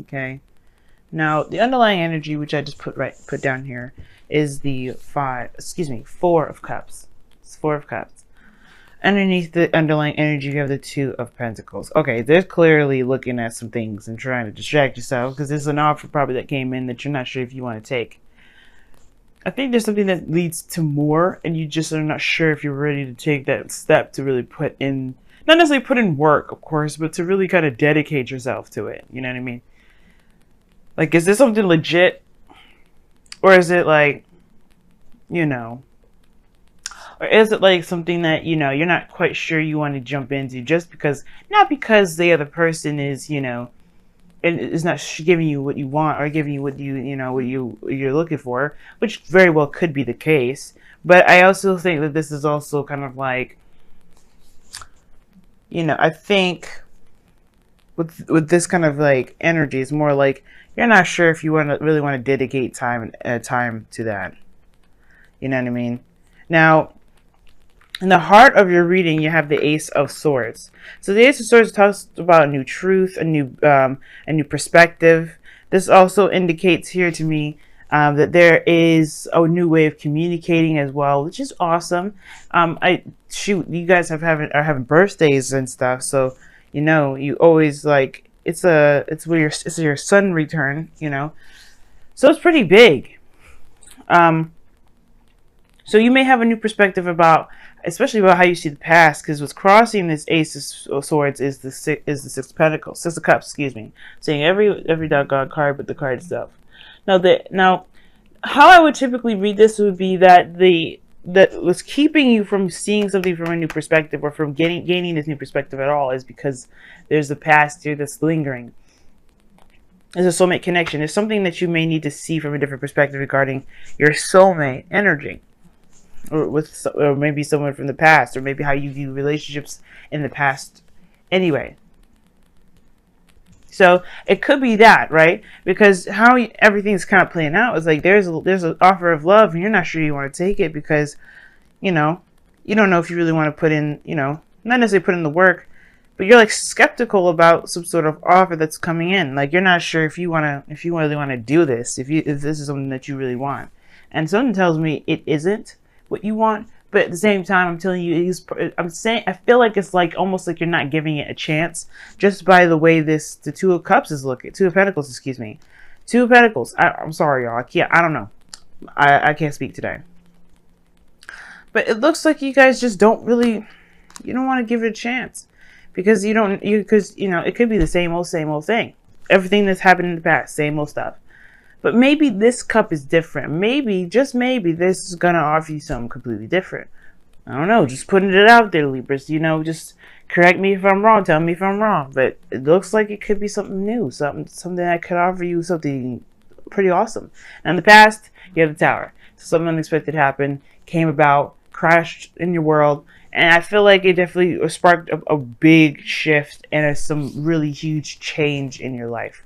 Okay. Now, the underlying energy, which I just put down here, is the Four of Cups. It's Four of Cups. Underneath the underlying energy, you have the Two of Pentacles. Okay, they're clearly looking at some things and trying to distract yourself because there's an offer probably that came in that you're not sure if you want to take. I think there's something that leads to more, and you just are not sure if you're ready to take that step to really put in, not necessarily put in work, of course, but to really kind of dedicate yourself to it. You know what I mean? Like, is this something legit? Or is it like, you know, or is it like something that, you know, you're not quite sure you want to jump into just because, not because the other person is, you know, and is not giving you what you want or giving you what you know, what you're looking for, which very well could be the case. But I also think that this is also kind of like, you know, I think with this kind of like energy, it's more like you're not sure if you really want to dedicate time to that. You know what I mean? Now, in the heart of your reading, you have the Ace of Swords. So the Ace of Swords talks about a new truth, a new perspective. This also indicates here to me that there is a new way of communicating as well, which is awesome. You guys are having birthdays and stuff, so you know you always like it's your sun return, you know, so it's pretty big. So you may have a new perspective about, especially about how you see the past, because what's crossing this Ace of Swords is the Six of Pentacles, Six of Cups, excuse me. Saying every doggone card, but the card itself. Now, how I would typically read this would be that what's keeping you from seeing something from a new perspective, or from gaining this new perspective at all, is because there's the past here that's lingering. There's a soulmate connection. There's something that you may need to see from a different perspective regarding your soulmate energy. Or maybe someone from the past, or maybe how you view relationships in the past anyway. So it could be that, right? Because how everything's kind of playing out is like there's an offer of love, and you're not sure you want to take it because, you know, you don't know if you really want to put in, you know, not necessarily put in the work, but you're like skeptical about some sort of offer that's coming in. Like you're not sure if you really want to do this, if this is something that you really want. And something tells me it isn't what you want, but at the same time, I'm telling you, I feel like it's like almost like you're not giving it a chance just by the way the Two of Cups is looking. Two of Pentacles, excuse me. Two of Pentacles. I'm sorry, y'all. I don't know. I can't speak today. But it looks like you guys just don't really, you don't want to give it a chance because you know, it could be the same old thing. Everything that's happened in the past, same old stuff. But maybe this cup is different. Maybe, just maybe, this is going to offer you something completely different. I don't know. Just putting it out there, Libras. You know, just correct me if I'm wrong. Tell me if I'm wrong. But it looks like it could be something new. Something that could offer you something pretty awesome. Now, in the past, you have the Tower. So something unexpected happened, came about, crashed in your world. And I feel like it definitely sparked a big shift and some really huge change in your life,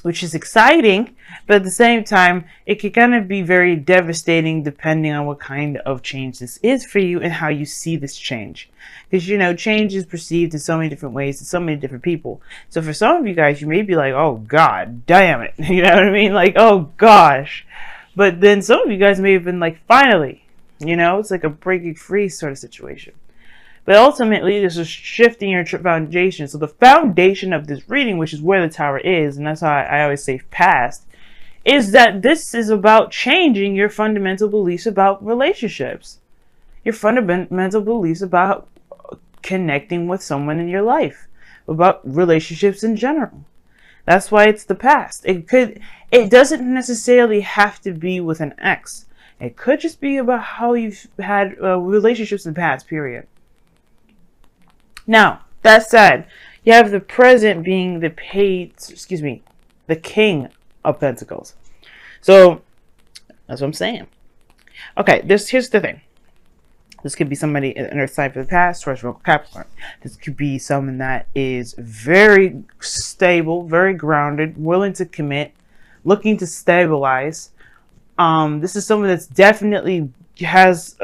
which is exciting, but at the same time, it can kind of be very devastating depending on what kind of change this is for you and how you see this change. Because, you know, change is perceived in so many different ways to so many different people. So for some of you guys, you may be like, oh, God damn it. You know what I mean? Like, oh, gosh. But then some of you guys may have been like, finally. You know, it's like a breaking free sort of situation. But ultimately, this is shifting your foundation. So the foundation of this reading, which is where the Tower is, and that's how I always say past, is that this is about changing your fundamental beliefs about relationships. Your fundamental beliefs about connecting with someone in your life. About relationships in general. That's why it's the past. It doesn't necessarily have to be with an ex. It could just be about how you've had relationships in the past, period. Now, that said, you have the present being the King of Pentacles. So, that's what I'm saying. Okay, here's the thing. This could be somebody in Earth sign for the past, Taurus, Virgo, Capricorn. This could be someone that is very stable, very grounded, willing to commit, looking to stabilize. This is someone that's definitely has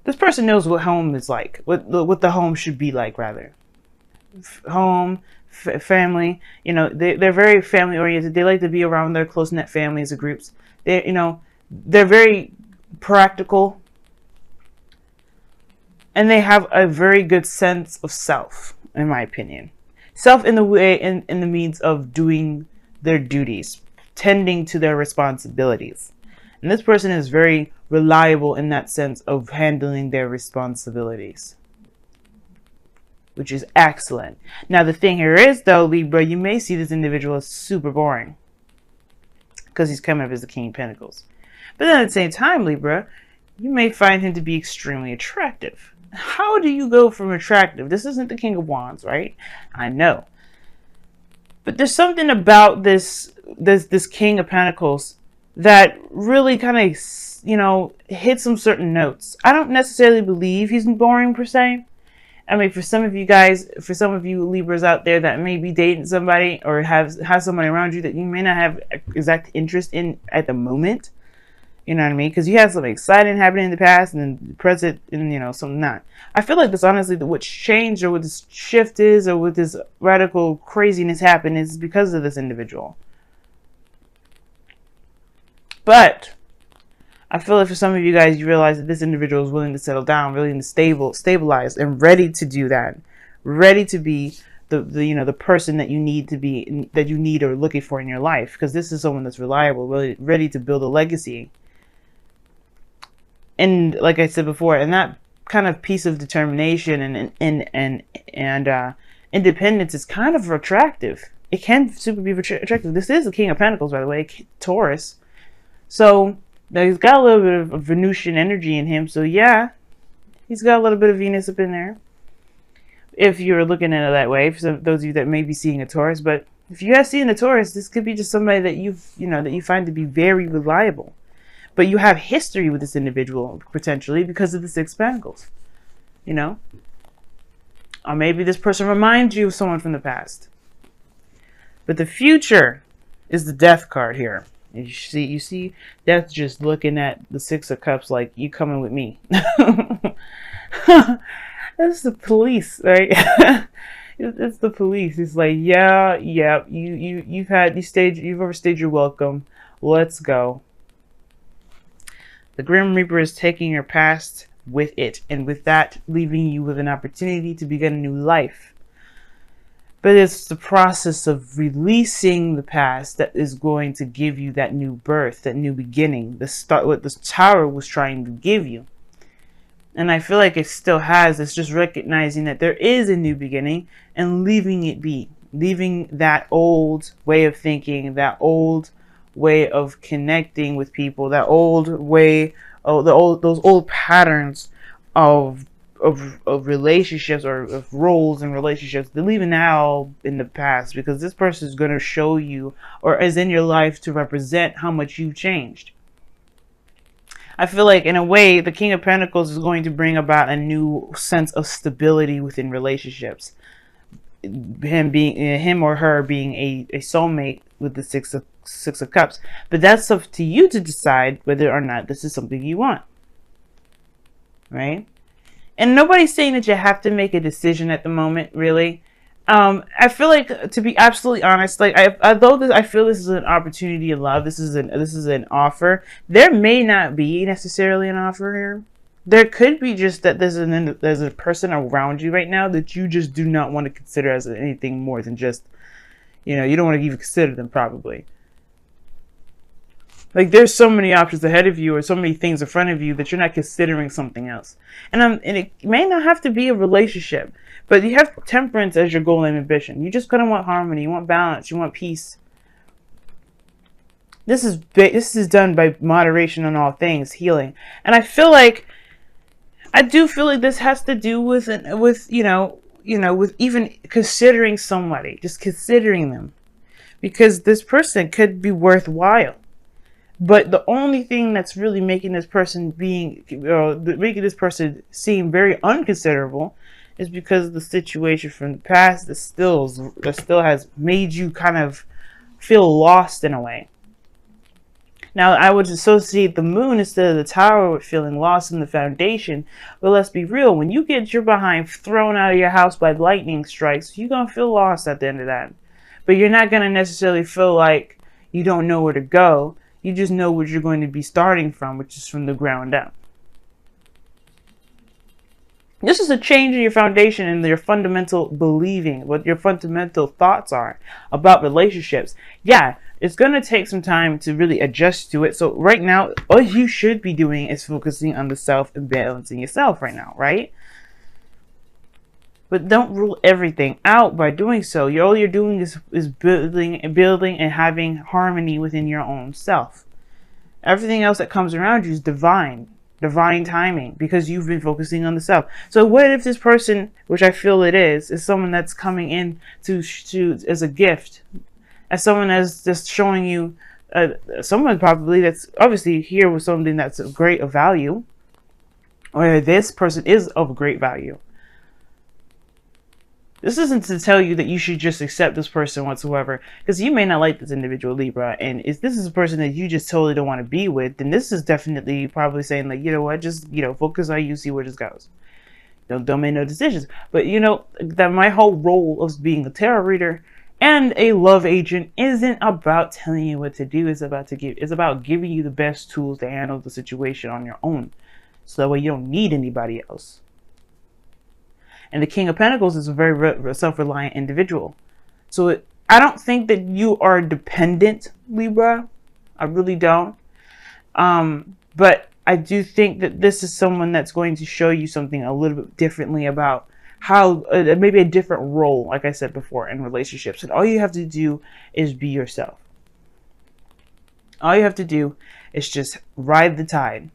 this person knows what home is like, what the home should be like, rather. home, family. You know, they're very family oriented. They like to be around their close knit families or groups. They, you know, they're very practical, and they have a very good sense of self, in my opinion. Self in the way, in the means of doing their duties, tending to their responsibilities. And this person is very reliable in that sense of handling their responsibilities, which is excellent. Now, the thing here is, though, Libra, you may see this individual as super boring because he's coming up as the King of Pentacles. But then at the same time, Libra, you may find him to be extremely attractive. How do you go from attractive? This isn't the King of Wands, right? I know. But there's something about this King of Pentacles that really kind of, you know, hits some certain notes. I don't necessarily believe he's boring per se. I mean, for some of you guys, for some of you Libras out there that may be dating somebody or have somebody around you that you may not have exact interest in at the moment, you know what I mean? Because you had something exciting happening in the past and then the present and, you know, something not. I feel like this, honestly, what's changed or what this shift is or what this radical craziness happened is because of this individual. But I feel like for some of you guys, you realize that this individual is willing to settle down, willing to stabilize, and ready to do that, ready to be the you know, the person that you need to be, that you need or looking for in your life. Because this is someone that's reliable, really ready to build a legacy. And like I said before, and that kind of piece of determination and independence is kind of attractive. It can super be attractive. This is the King of Pentacles, by the way, Taurus. So now he's got a little bit of Venusian energy in him. So yeah, he's got a little bit of Venus up in there, if you're looking at it that way, for those of you that may be seeing a Taurus. But if you have seen a Taurus, this could be just somebody that that you find to be very reliable. But you have history with this individual, potentially, because of the Six of Pentacles. You know? Or maybe this person reminds you of someone from the past. But the future is the Death card here. You see Death just looking at the Six of Cups like, you coming with me. That's the police, right? It's the police. It's like, yeah, you've overstayed your welcome. Let's go. The Grim Reaper is taking your past with it, and with that, leaving you with an opportunity to begin a new life. But it's the process of releasing the past that is going to give you that new birth, that new beginning, what the Tower was trying to give you. And I feel like it still has. It's just recognizing that there is a new beginning and leaving it be. Leaving that old way of thinking, that old way of connecting with people, that old way, those old patterns of relationships or of roles and relationships. They're leaving that all in the past, because this person is going to show you, or is in your life to represent how much you've changed. I feel like in a way the King of Pentacles is going to bring about a new sense of stability within relationships. Him or her being a soulmate with the Six of Cups. But that's up to you to decide whether or not this is something you want. Right? And nobody's saying that you have to make a decision at the moment, really. I feel like, to be absolutely honest, like I feel this is an opportunity of love. This is an offer. There may not be necessarily an offer here. There could be just that there's a person around you right now that you just do not want to consider as anything more than just, you know, you don't want to even consider them, probably. Like, there's so many options ahead of you, or so many things in front of you, that you're not considering something else. And it may not have to be a relationship, but you have temperance as your goal and ambition. You just kind of want harmony, you want balance, you want peace. This is done by moderation on all things, healing. And I do feel like this has to do with with even considering somebody, just considering them, because this person could be worthwhile. But the only thing that's really making this person seem very unconsiderable is because of the situation from the past that still has made you kind of feel lost in a way. Now, I would associate the moon instead of the tower with feeling lost in the foundation. But let's be real, when you get your behind thrown out of your house by lightning strikes, you're going to feel lost at the end of that. But you're not going to necessarily feel like you don't know where to go. You just know where you're going to be starting from, which is from the ground up. This is a change in your foundation and your fundamental believing, what your fundamental thoughts are about relationships. Yeah, it's going to take some time to really adjust to it. So right now, all you should be doing is focusing on the self and balancing yourself right now, right? But don't rule everything out by doing so. All you're doing is building and having harmony within your own self. Everything else that comes around you is divine timing, because you've been focusing on the self. So what if this person, which I feel it is someone that's coming in to as a gift, as someone that's just showing you, someone probably that's obviously here with something that's of great value, or this person is of great value. This isn't to tell you that you should just accept this person whatsoever, because you may not like this individual, Libra, and if this is a person that you just totally don't want to be with, then this is definitely probably saying, like, you know what, just, focus on you, see where this goes. Don't make no decisions. But that my whole role of being a tarot reader and a love agent isn't about telling you what to do. It's about giving you the best tools to handle the situation on your own, so that way you don't need anybody else. And the King of Pentacles is a very self-reliant individual. So I don't think that you are dependent, Libra. I really don't. But I do think that this is someone that's going to show you something a little bit differently about how, maybe a different role, like I said before, in relationships. And all you have to do is be yourself. All you have to do is just ride the tide.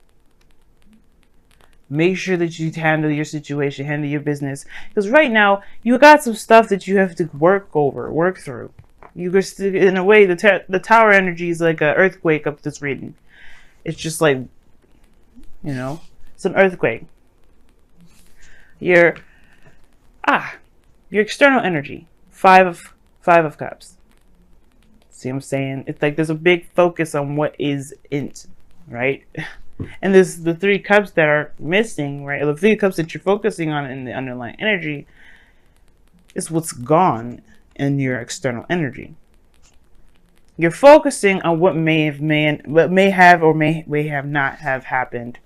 Make sure that you handle your situation, handle your business. Because right now, you got some stuff that you have to work through. You just, in a way, the tower energy is like an earthquake up this reading. It's just like, it's an earthquake. Your external energy, five of cups. See what I'm saying? It's like there's a big focus on what isn't, right? And there's the 3 cups that are missing, right? The 3 cups that you're focusing on in the underlying energy is what's gone in your external energy. You're focusing on what may have or may have not have happened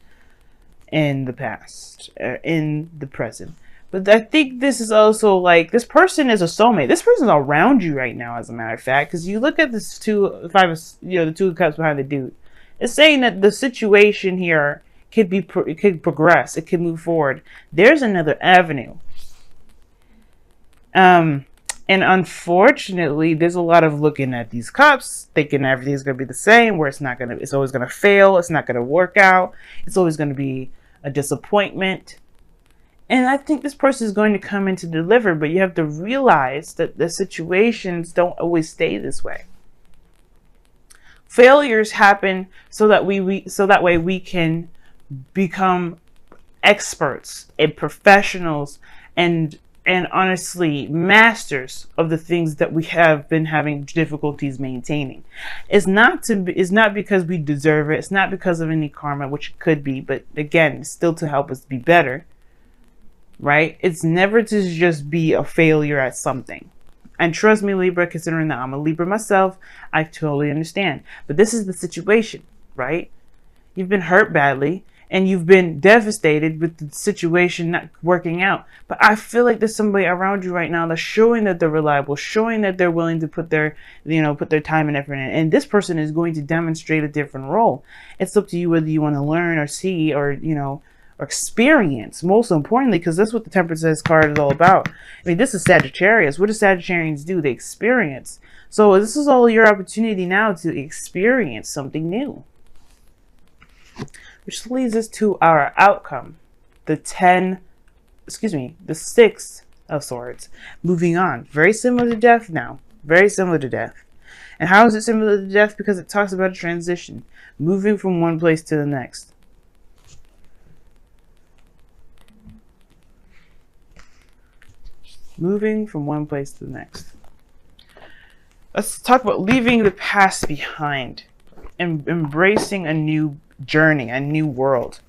in the past, in the present. But I think this is also like, this person is a soulmate. This person's around you right now, as a matter of fact, because you look at this the 2 of cups behind the dude. It's saying that the situation here could progress. It could move forward. There's another avenue. And unfortunately, there's a lot of looking at these cups, thinking everything's going to be the same, where it's always going to fail. It's not going to work out. It's always going to be a disappointment. And I think this person is going to come in to deliver, but you have to realize that the situations don't always stay this way. Failures happen so that way we can become experts and professionals and honestly masters of the things that we have been having difficulties maintaining. It's not because we deserve it. It's not because of any karma, which it could be, but again, it's still to help us be better, right? It's never to just be a failure at something. And trust me, Libra, considering that I'm a Libra myself, I totally understand. But this is the situation, right? You've been hurt badly, and you've been devastated with the situation not working out. But I feel like there's somebody around you right now that's showing that they're reliable, showing that they're willing to put their time and effort in. And this person is going to demonstrate a different role. It's up to you whether you want to learn or see or experience, most importantly, because that's what the Temperance card is all about. I mean, this is Sagittarius. What do Sagittarians do? They experience. So this is all your opportunity now to experience something new. Which leads us to our outcome. The 6 of Swords. Moving on. Very similar to death now. Very similar to death. And how is it similar to death? Because it talks about a transition. Moving from one place to the next. Moving from one place to the next. Let's talk about leaving the past behind. embracing a new journey, a new world.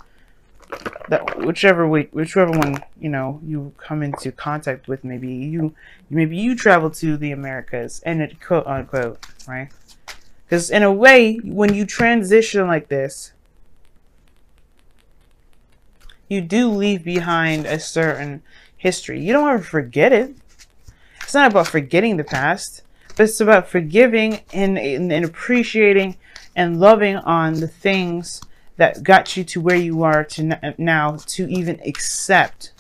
That whichever one you come into contact with, maybe you travel to the Americas, and it quote unquote, right? Because in a way, when you transition like this, you do leave behind a certain history. You don't ever forget it. It's not about forgetting the past, but it's about forgiving and appreciating and loving on the things that got you to where you are to now, to even accept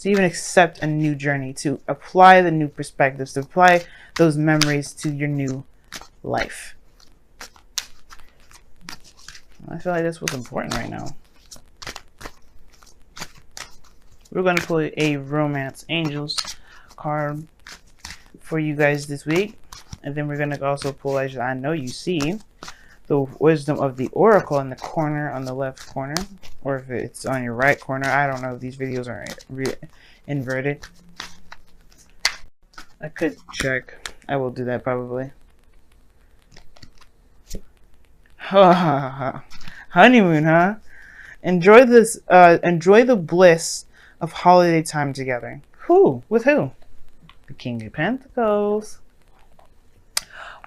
a new journey, to apply the new perspectives, to apply those memories to your new life. I feel like that's what's important right now. We're going to pull a Romance Angels card for you guys this week. And then we're going to also pull, as I know you see, the Wisdom of the Oracle in the corner, on the left corner. Or if it's on your right corner. I don't know if these videos are inverted. I could check. I will do that probably. Honeymoon, huh? Enjoy this. Enjoy the bliss of holiday time together. Who? With who? The King of Pentacles.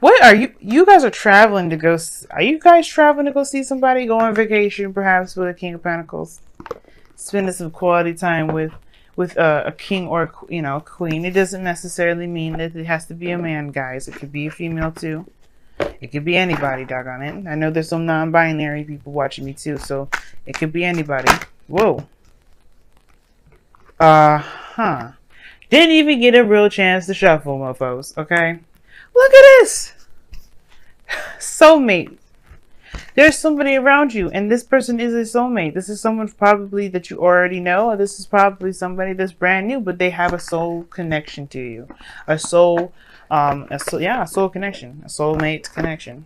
What are you? You guys are traveling to go. Are you guys traveling to go see somebody? Go on vacation, perhaps, with a King of Pentacles. Spending some quality time with a king or a queen. It doesn't necessarily mean that it has to be a man, guys. It could be a female too. It could be anybody, doggone it. I know there's some non-binary people watching me too, so it could be anybody. Whoa. Didn't even get a real chance to shuffle, mofos, okay? Look at this! Soulmate. There's somebody around you, and this person is a soulmate. This is someone probably that you already know, or this is probably somebody that's brand new, but they have a soul connection to you. A soul connection. A soulmate connection.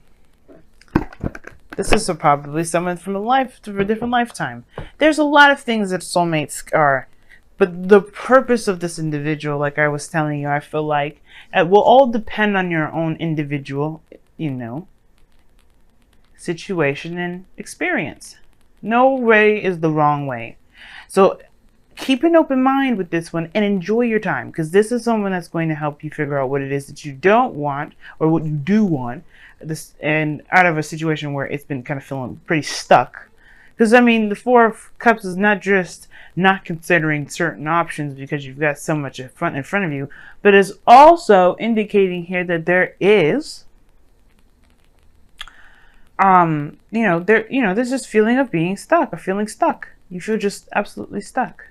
This is probably someone from a different lifetime. There's a lot of things that soulmates are. But the purpose of this individual, like I was telling you, I feel like it will all depend on your own individual, situation and experience. No way is the wrong way. So keep an open mind with this one and enjoy your time, because this is someone that's going to help you figure out what it is that you don't want or what you do want, and out of a situation where it's been kind of feeling pretty stuck. Because, I mean, the Four of Cups is not just not considering certain options because you've got so much in front of you, but is also indicating here that there is, there's this feeling of being stuck, of feeling stuck. You feel just absolutely stuck.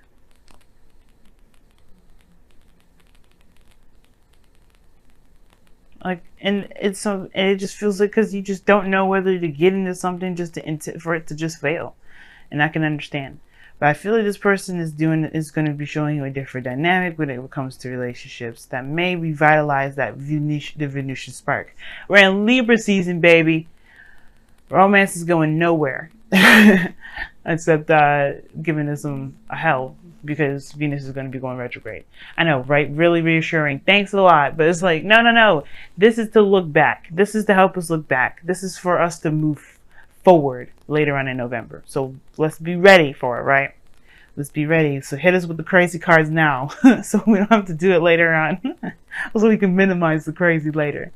And it just feels like, because you just don't know whether to get into something just for it to just fail. And I can understand. But I feel like this person is going to be showing you a different dynamic when it comes to relationships that may revitalize the Venusian spark. We're in Libra season, baby. Romance is going nowhere. Except giving us a hell, because Venus is going to be going retrograde. I know, right? Really reassuring. Thanks a lot. But it's like, no. This is to look back. This is to help us look back. This is for us to move forward later on in November. So let's be ready for it, right? Let's be ready. So hit us with the crazy cards now so we don't have to do it later on. So we can minimize the crazy later.